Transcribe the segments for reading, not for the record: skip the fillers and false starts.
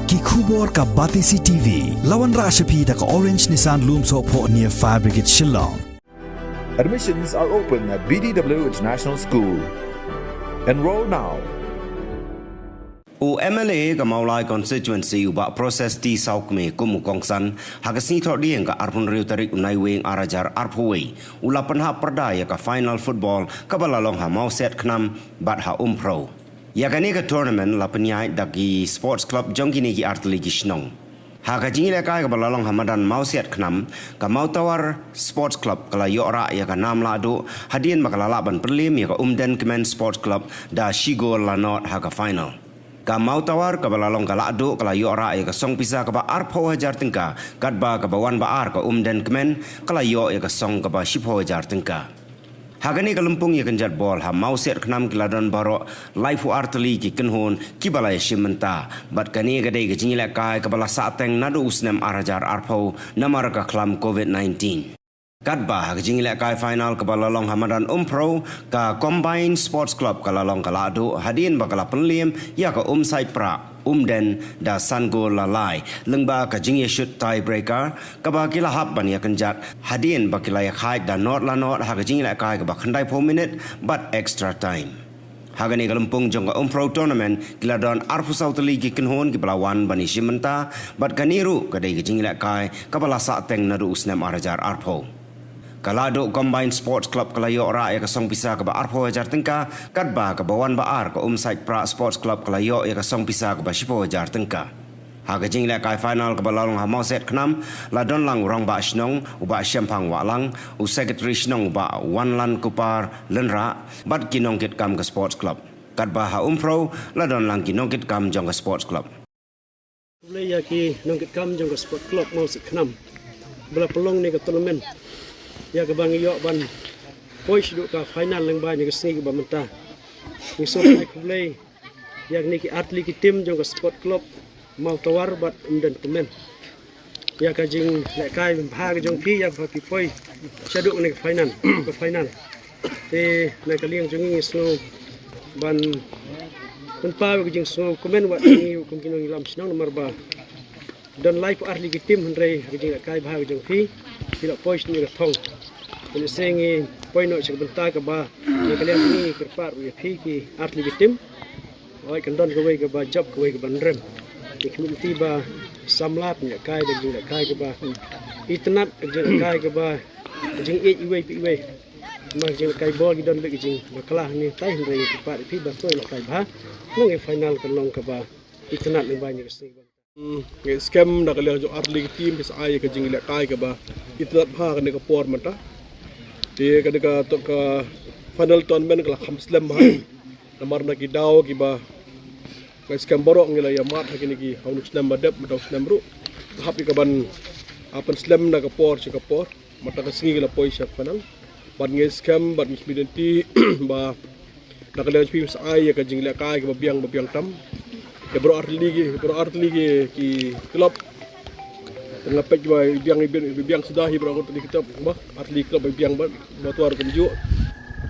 ki khubor ka Batisi TV lawan ra shapi da ka Orange Nissan Lumso pho near Fire Brigade Shillong. Admissions are open at BDW International School. Enroll now. O MLA ka Maulai constituency uba process ti sauk me kumu kongsan hagasi thor dieng ka arpun riu tarik unai weng arajar arphuwei ulapan ha perda ya ka final football ka balalong ha mau set knam bat ha pro ya ka ni ka tournament lapanyai dagi sports club jongkini ki artli ki snong ha ka jingi le kai ka balalong hamadan mau set knam ka mau tawar sports club kala yora ya ka nam la do hadien makalala ban perlim ya ka den kemen sports club da shigo lanot ha ka final ka mau tawar ka balalong kala ado kala yora ya ka song pisa ka ba arpho hajar tingka kadba ka bawan ba ar ka den kemen kala yo ya ka song ka ba shipho hajar tingka hagani ka lumpung ya kan jat bol ha mau set knam kiladon baro life artli ki kenhon ki balai shimenta bat kani ka dei ka jingila kai ka bala sateng nadu usnem arajar arpho namar ka klam covid-19 kadba hagjingila kai final ka balalong hamadan pro ka combine sports club kalalong kalado hadin bakala penlim ya ka side pra den da sango lalai lengba ka jingye shoot tie breaker ka ba kila hab ban ya kanjat hadin bakila ya khai da not la not hagjingila kai ka ba khandai 4 minute but extra time hagani kalumpung jong ka pro tournament kiladon arfu sautli ki kenhon ki balawan bani shimenta but kaniru ka dei jingila kai ka bala sa teng nadu usnem arajar arpho kalado combine sports club kalayo ra ya kasong pisa ka ba arpho hajar tengka kadba ka bawan ba ar ka side pra sports club kalayo ya kasong pisa ka ba shipo hajar tengka haga jingla kai final ka balalong ha mau set knam la don lang rong ba snong uba shampang wa lang u secretary snong ba wan lan kupar lenra bat kinong kit kam ka sports club kadba ha pro la don lang kinong kit kam jong ka sports club le ya ki nong kit kam jong ka sports club mau set knam bela pelong ni ka tournament ya ke bang yo ban poi sidu ka final lang ba ni ke sing ba menta ni so ai kublai ya ni ki atli ki tim jong ka sport club mau tawar bat den temen ya ka jing le kai bha ka jong pi ya pha pi poi sidu ni final ka final te na ka liang jong ni so ban kun pa ka jing so komen wa ni kum kinong lam snong nomor ba dan live atli ki tim hendrai ka jing le kai bha ka jong pi tidak poi ni ka thong ini sengi poi no cek bentar ke ba ni kalian ni kerpat we ki atli bitim oi kan don ke we ke ba job ke we ke bandrem ni community ba samlat ni kai de jing kai ke ba itnat jing kai ke ba jing e we pi we ma jing kai bol ki don be jing ba kala ni tai hendrai kerpat pi ba toi kai ba nong final kan long ke ba itnat ni ba ni ke sing scam da kalian jo atli team bis ai ke jing kai ke ba itnat pha kan ke por mata di kadika to ka final tournament kala khamslam ha namar na ki daw ki ba ka scam borok ngila ya mat hakini ki haunu slam madap mataw slam ru hapi ka ban apan slam na ka por chi ka por mata ka singi la poi sha final ban nge scam ban identity ba na kala pi sa ai ka jingla kai ka biang tam ya bro artli ki club ngapek ba biang sudah hi berangkat di kitab bah atli klub biang ba tuar kumju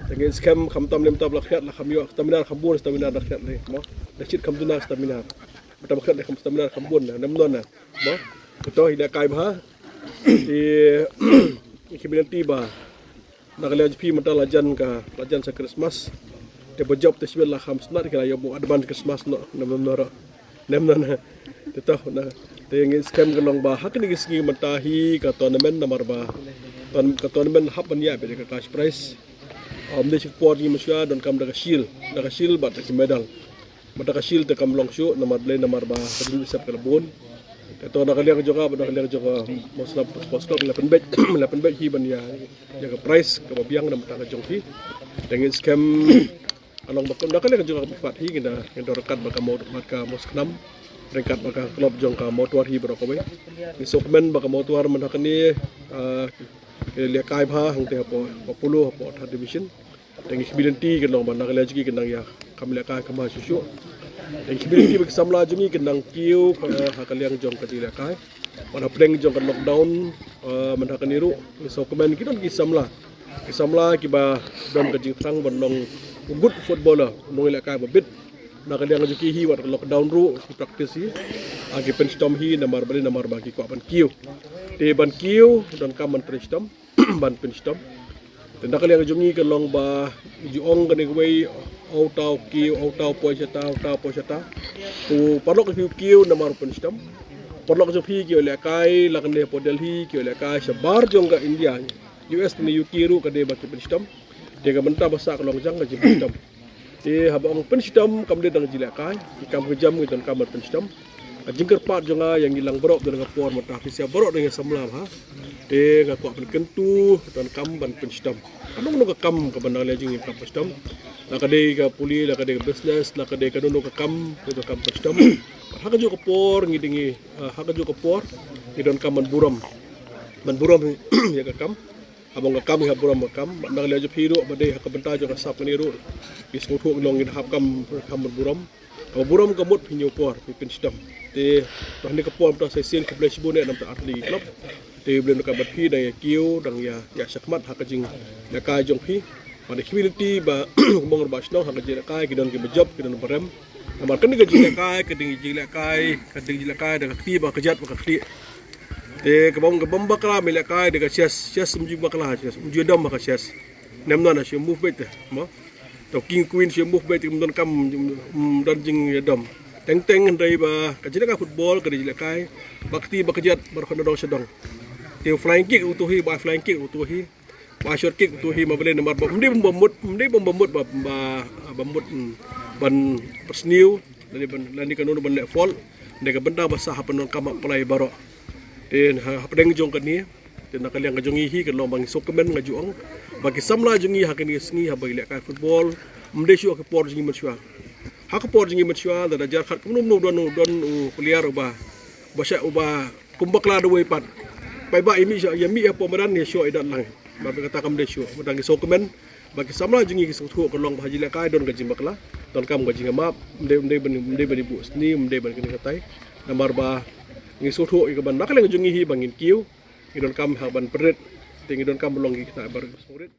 dengan scam kham tam lem tab lakhat la kham yo stamina khambun stamina lakhat le bah da chit kham duna stamina mata bakhat le kham stamina khambun nam non na bah to hi da kai ba di community ba nak le pi mata lajan sa Christmas te bojob te sibel la kham snat ka yo advan Christmas no nam non tetah na dengan scam gelong bah hak ni segi matahi ka tournament nomor ba ka tournament hab ban ya be ka cash prize de support ni musya don kam daga shield bat ki medal mata ka shield te kam long show nomor play nomor ba kadri sab ka bon to na kaliang joka mosla sports club 8 bet hi ban ya ka prize ka biang na mata ka jongpi dengan scam along bakam da kaliang joka pat hi kinda rekat ba ka mosknam ringkat baka klub jong ka motor hi berapa we isokmen baka motor man hakani le kai bha hang te po populo po third division teng community kan long ban nakala ji kan ya kamle ka kama susu teng community bak samla jungi kan kiu hakaliang jong ka tila kai mana pleng jong ka lockdown man hakani ru isokmen ki don ki samla ki ba dom ka jing sang ban long good footballer nong le kai ba bit nakaliang juki hi wat lockdown ru practice hi agi penstom hi namar bali namar bagi ko ban kiu te ban kiu dan kam ban penstom ban penstom dan nakali ang jungi kalong ba juong gani way au tau kiu au tau poisata tu parlok kiu namar penstom parlok jo phi kiu le kai lakne po Delhi kiu le kai sabar jong ga India US ni yukiru ka de ba penstom te ga benta basa kalong jang ga penstom te habang penstom kam de dang jila kai ikam kejam ngiton kamar penstom jingkar pat jonga yang hilang borok dengan por mata fisia borok dengan samlam ha te ga ko kentu dan kam ban penstom anu no ka kam ka bandang lejing kam penstom la ka de ka puli la ka de business la ka de ka no ka kam to kam penstom ha ka jo ka por ngidingi ha ka jo ka por idon kam ban buram ya ka kam abang ka kam ha buram kam bandang lejo phiru bade ha ka benta jo ka sap ni ru is mutu long ngid hap kam ban buram ka buram ka mut pinyo por penstom te toh ni kapon to sesil ke bless bune nam atli club te belum ka bat phi dang kiu dang ya sakmat ha ka jing ya ka jong phi pada community ba mong ba sno ha ka jira kai kidon ke job kidon barem amar kan ga jira kai keding jila kai dang ki ba ka jat ba ka kli te ka bom bakla mila kai de ka ses mju bakla ses mju dom ka ses nemno na shi move bet mo to king queen shi move bet mun kam dan jing dom teng ndai ba kajina ka football ka dijila kai bakti bakajat barkhon dong sedong te flying kick utuhi ba flying kick utuhi ba short kick utuhi mabale nomor mde bombot ba bambut ban persniu dari ban lani kanun ban le fall ndega benda basah panon kama play baro ten ha pedeng jong kan ni ten nakaliang ka jongi hi kan lombang sokemen ngajuang bagi samla jongi ha kan sngi ha bagi le kai football mde shu ka por jongi mensua hak por jingi mensua da jar khat kumnum don kuliar uba basa uba kumbakla do pat pai ba imi ya mi apa madan ni syo idan lang ba kata kam de syo madang so komen bagi samla jingi kisung thu ko long haji la kai don gaji bakla don kam gaji ngama mde bani bu ni mde ban kini katai namar ba ngi so thu ke ban nakale jingi hi bangin kiu idon kam ha ban pret tingi don kam long gi kita bar surit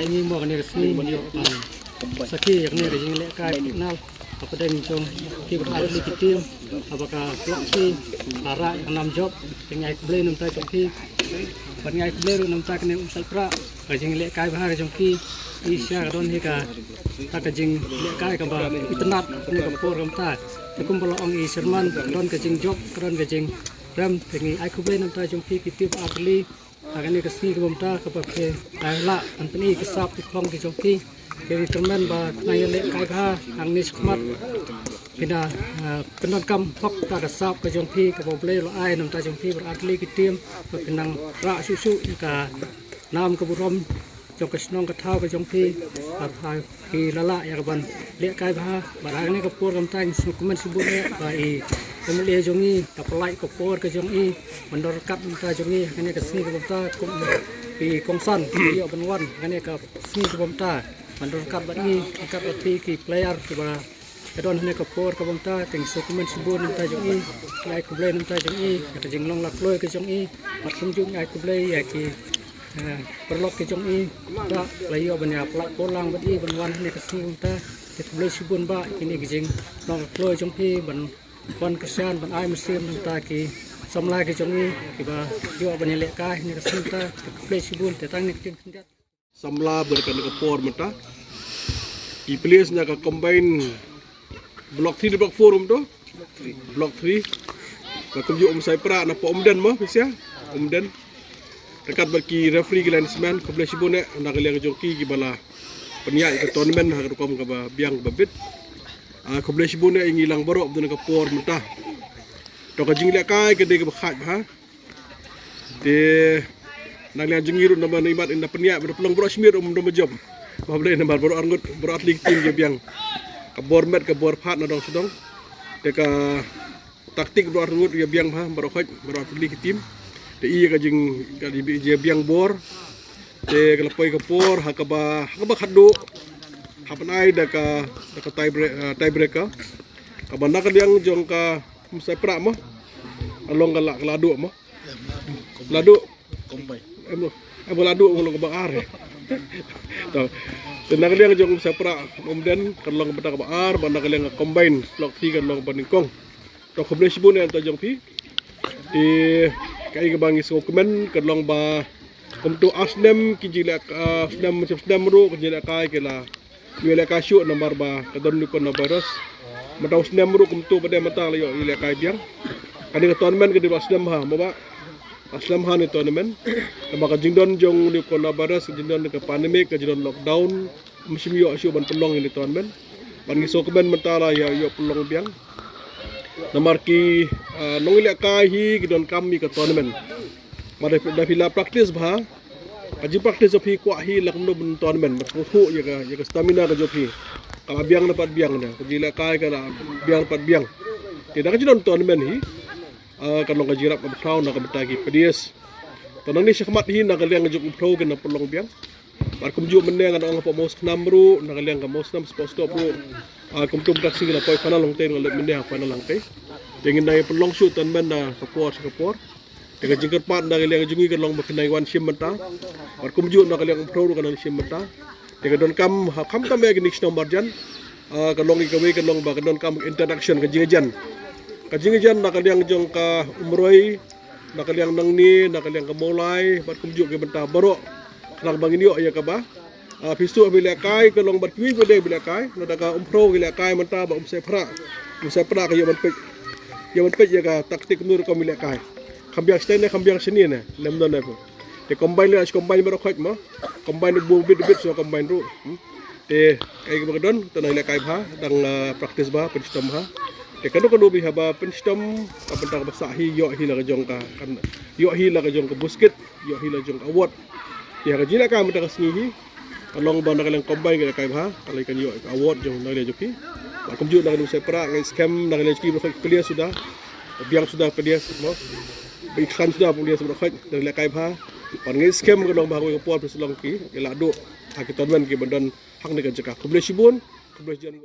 Ini mau kena resmi sakit yang ni rejing lekai nal apa dah macam kita berada di tim apakah bloksi arak yang 6 job dengan boleh nampak jongki banyak boleh nampak kena usai pra rejing lekai bahar jongki isya kadon hika tak rejing lekai kaba internet kena kapur kamta tekum pula ong i serman kadon rejing job kadon rejing ram dengan aku boleh nampak jongki kita berada akan ni kesini kebomta kepada daerah anteni kesap di klong di jongki kiri termen ba naya lek kai kha ang ni skmat kena penon kam hok ta kesap ke jongki ke boleh lo ai nam ta jongki beratli kitim kenang ra susu ka nam ke burom jong ke snong ke thau ke jongki apa ki lala ya ban lek kai ba barang ni ke pur kam tan sukumen sibuk ba i kemudian jongi kapalai kopor ke jongi mendorkat minta jongi kene ke sini ke bota di kongsan yo benwan kene ke sini ke bota mendorkat bani angkat roti ki player ke ba kedon hene kopor ke bota ting dokumen subur minta jongi ai ku blai minta jongi ke jinglong lakloi ke jongi matum jung ai ku blai ya ki perlok ke jongi da layo banya plak polang bani benwan hene ke sini bota ke blai subun ba kini gijing long lakloi jongi ban kon kesan ban ai mesin ta ki somla ke jongi ki ba yo ban lek kai ni kesin ta play sibun te tang ni kin kindat samla berkan ke por mata ki place nya ka combine block 3 block 4 to block 3 ka kum yo sai pra na po omden mo sia omden dekat bagi referee linesman ko play sibun ne na kaliang joki ki bala peniak ke tournament ha kom ka ba biang babit ko boleh sibuna ingi lang borok dun ka por mentah to ka jingle kai ke de ka khat ha de nang lian jingiru na man ibat inda peniak ber pelong borok smir do majom ba boleh na borok angut borok atlet tim ge biang ka bor met ka bor phat na dong sedong de ka taktik borok angut ge biang ha borok khat borok atlet tim de i ka jing ka di je biang bor de ka lepoi ka por ha ka ba khadu hapanai da ka tie breaker ka banda ka diang jong ka musai pra mo along ka ladu mo ladu kompai em ladu ngolong ka baar to tenang diang jong musai pra kemudian kalong benda ka baar banda ka diang combine block 3 kan long paningkong to ko bless bun to jong pi di kai ka bangi so komen kalong ba kom to asnem ki jila asnem macam asnem ru ki jila kai ke la Yule kasyu nomor ba kadon ni kon nabaros mataw snem ru kum tu pada mata layo yule kai biang kani ka tournament ke di aslam ha mo ba aslam ha ni tournament nama ka jingdon jong ni kon nabaros jingdon ke pandemic ke jingdon lockdown musim yo asyu ban pelong ni tournament ban ni so kemen mata la yo pelong biang nomor ki nong yule kai hi gidon kami ke tournament mada da fila practice ba kaji praktis jopi kwa hi lakno bun tournament berkutu ya ka stamina ka jopi kala biang dapat biang na kaji la kai ka biang dapat biang tidak kaji don tournament hi kan kaji rap ka thau na ka betagi pedies tanang ni syakmat hi na kaliang jok pro kan na pelong biang bar kumju meneng kan ong pa mos knamru na kaliang ka mos nam sports stop ru kumtum taksi na poi final long ten ngale meneng final lang kai dengin dai pelong shoot tournament na support dengan jingkar pat na kaliang jungi kan long makenai wan sim menta war kumju na kaliang pro kan sim menta dengan don kam tam ya ginik nomor jan kan long ikawe kan long ba kan don kam introduction kan jingan na kaliang jong ka umroi na kaliang nang ni na kaliang ka molai bat kumju ke menta baro nang bangin yo ya ka ba pistu bila kai kan long bat wi bila kai na daga pro bila kai menta ba umse pra ka yo ban pe yang penting jaga taktik menurut kami lekai kambiang stand kambiang seni na namdan na po te combine le combine berokhat ma combine bit so combine ru te kai bagdon tanai lekai bha dang practice ba penstom ha te kanu bi haba penstom kapentang basahi yo hi la jong ka kan yo hi la jong ka busket yo hi la jong ka award ya ka jina ka mata sni hi along ban ka lang combine ka kai bha kalai kan yo award jong na le joki ba komju na nu separa ngai scam na le ki clear sudah biang sudah pedia semua ikan sudah punya seberapa dari lekai bha panggil scam ke dong bahawa puan perselong ki elak duk hak tonmen ki badan hak ni kan cakap kebelah sibun kebelah jan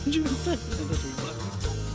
Juta.